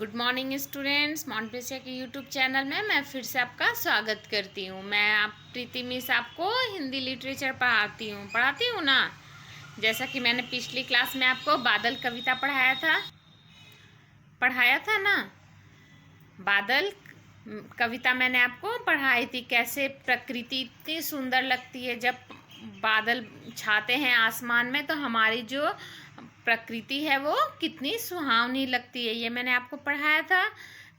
Good morning students, मॉन्टेसिया के YouTube channel में मैं फिर से आपका स्वागत करती हूँ। मैं आप प्रीति मिस आपको हिंदी लिटरेचर पढ़ाती हूँ ना। जैसा कि मैंने पिछली क्लास में आपको बादल कविता पढ़ाया था ना। बादल कविता मैंने आपको पढ़ाई थी, कैसे प्रकृति इतनी सुंदर लगती है जब बादल छाते हैं आसमान में, तो हमारी जो प्रकृति है वो कितनी सुहावनी लगती है। ये मैंने आपको पढ़ाया था।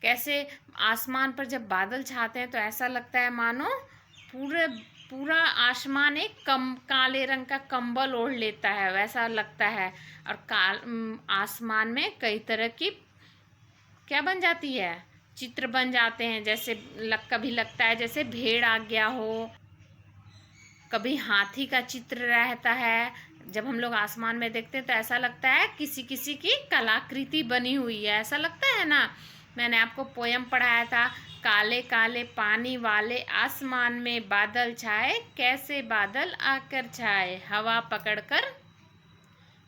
कैसे आसमान पर जब बादल छाते हैं तो ऐसा लगता है मानो पूरा आसमान एक काले रंग का कंबल ओढ़ लेता है, वैसा लगता है। और आसमान में कई तरह की क्या बन जाती है, चित्र बन जाते हैं। जैसे कभी लगता है जैसे भेड़ आ गया हो, कभी हाथी का चित्र रहता है। जब हम लोग आसमान में देखते हैं तो ऐसा लगता है किसी किसी की कलाकृति बनी हुई है, ऐसा लगता है ना। मैंने आपको पोयम पढ़ाया था, काले काले पानी वाले आसमान में बादल छाए, कैसे बादल आकर छाए, हवा पकड़कर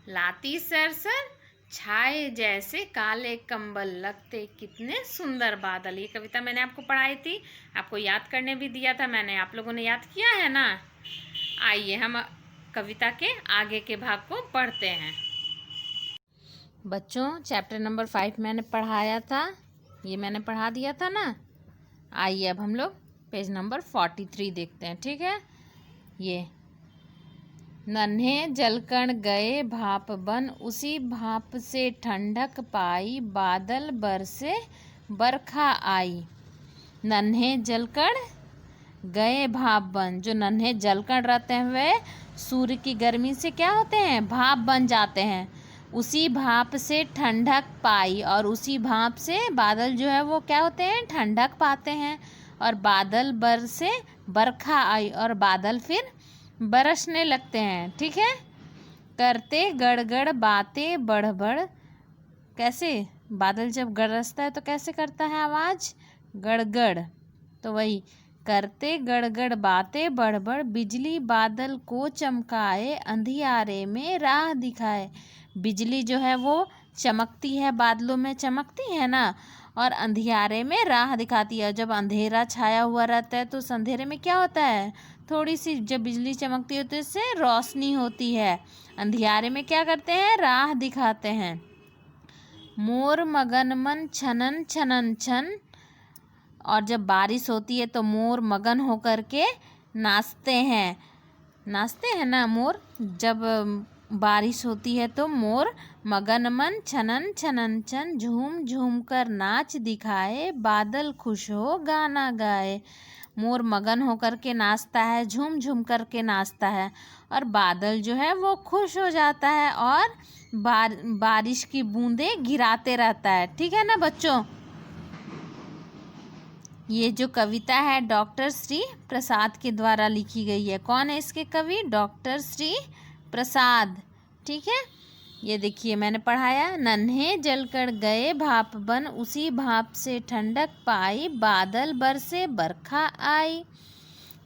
लाती सरसर, छाए जैसे काले कंबल, लगते कितने सुंदर बादल। ये कविता मैंने आपको पढ़ाई थी, आपको याद करने भी दिया था मैंने। आप लोगों ने याद किया है ना। आइए हम कविता के आगे के भाग को पढ़ते हैं। बच्चों, चैप्टर नंबर 5 मैंने पढ़ाया था, ये मैंने पढ़ा दिया था ना। आइए अब हम लोग पेज नंबर 43 देखते हैं, ठीक है। ये नन्हे जलकण गए भाप बन, उसी भाप से ठंडक पाई, बादल बरसे बरखा आई। नन्हे जलकण गए भाप बन, जो नन्हे जलकण रहते हैं वे सूर्य की गर्मी से क्या होते हैं, भाप बन जाते हैं। उसी भाप से ठंडक पाई, और उसी भाप से बादल जो है वो क्या होते हैं, ठंडक पाते हैं। और बादल बरसे बरखा आई, और बादल फिर बरसने लगते हैं, ठीक है। करते गड़गड़ बातें बढ़, कैसे बादल जब गरजता है तो कैसे करता है आवाज़, गड़गड़। तो वही करते गड़गड़ बातें बढ़, बिजली बादल को चमकाए, अंधियारे में राह दिखाए। बिजली जो है वो चमकती है, बादलों में चमकती है ना, और अंधियारे में राह दिखाती है। जब अंधेरा छाया हुआ रहता है तो उस अंधेरे में क्या होता है, थोड़ी सी जब बिजली चमकती है तो इससे रोशनी होती है। अंधियारे में क्या करते हैं, राह दिखाते हैं। मोर मगन मन छनन छनन छन, और जब बारिश होती है तो मोर मगन होकर के नाचते हैं ना मोर। जब बारिश होती है तो मोर मगन मन छनन छनन छन, झूम झूम कर नाच दिखाए, बादल खुश हो गाना गाए। मोर मगन होकर के नाचता है, झूम झूम कर के नाचता है, और बादल जो है वो खुश हो जाता है और बारिश की बूंदें गिराते रहता है, ठीक है ना बच्चों। ये जो कविता है डॉक्टर श्री प्रसाद के द्वारा लिखी गई है। कौन है इसके कवि, डॉक्टर श्री प्रसाद, ठीक है। ये देखिए मैंने पढ़ाया, नन्हे जलकर गए भाप बन, उसी भाप से ठंडक पाई, बादल बरसे बरखा आई।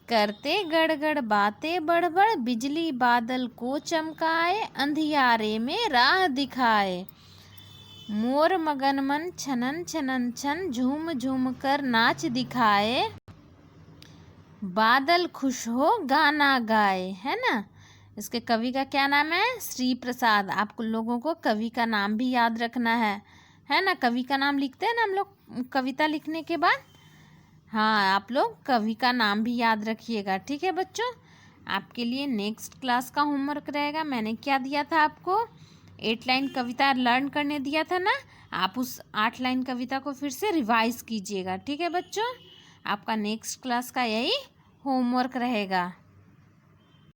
करते गड़गड़ बातें बढ़, बिजली बादल को चमकाए, अंधियारे में राह दिखाए। मोर मगन मन छनन छनन छन, झूम झूम कर नाच दिखाए, बादल खुश हो गाना गाए, है ना। इसके कवि का क्या नाम है, श्री प्रसाद। आप लोगों को कवि का नाम भी याद रखना है ना। कवि का नाम लिखते हैं ना हम लोग कविता लिखने के बाद। हाँ, आप लोग कवि का नाम भी याद रखिएगा, ठीक है बच्चों। आपके लिए नेक्स्ट क्लास का होमवर्क रहेगा। मैंने क्या दिया था आपको, 8 लाइन कविता लर्न करने दिया था ना। आप उस 8 लाइन कविता को फिर से रिवाइज कीजिएगा, ठीक है बच्चों। आपका नेक्स्ट क्लास का यही होमवर्क रहेगा।